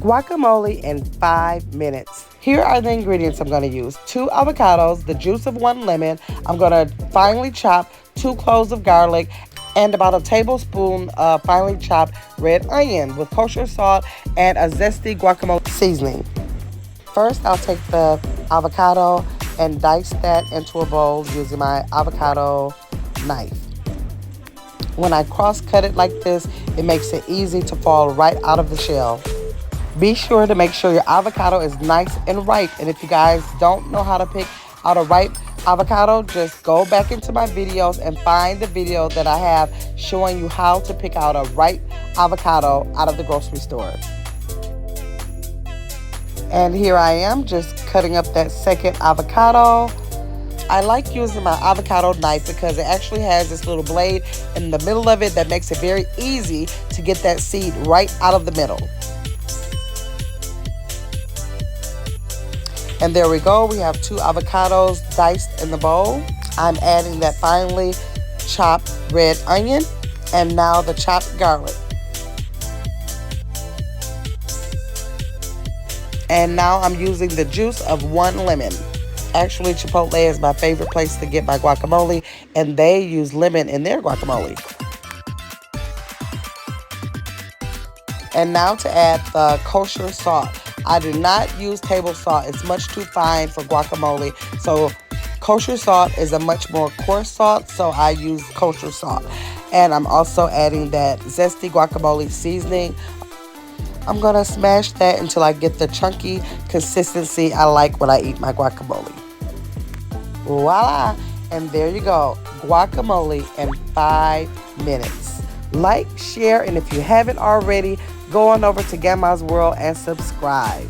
Guacamole in 5 minutes. Here are the ingredients I'm going to use. 2 avocados, the juice of 1 lemon. I'm going to finely chop 2 cloves of garlic and about a tablespoon of finely chopped red onion with kosher salt and a zesty guacamole seasoning. First, I'll take the avocado and dice that into a bowl using my avocado knife. When I cross-cut it like this, it makes it easy to fall right out of the shell. Be sure to make sure your avocado is nice and ripe. And if you guys don't know how to pick out a ripe avocado, just go back into my videos and find the video that I have showing you how to pick out a ripe avocado out of the grocery store. And here I am just cutting up that second avocado. I like using my avocado knife because it actually has this little blade in the middle of it that makes it very easy to get that seed right out of the middle. And there we go. We have 2 avocados diced in the bowl. I'm adding that finely chopped red onion and now the chopped garlic. And now I'm using the juice of 1 lemon. Actually, Chipotle is my favorite place to get my guacamole, and they use lemon in their guacamole. And now to add the kosher salt. I do not use table salt. It's much too fine for guacamole. So kosher salt is a much more coarse salt, so I use kosher salt. And I'm also adding that zesty guacamole seasoning. I'm going to smash that until I get the chunky consistency I like when I eat my guacamole. Voila! And there you go. Guacamole in 5 minutes. Like, share, and if you haven't already, go on over to Grandma's World and subscribe.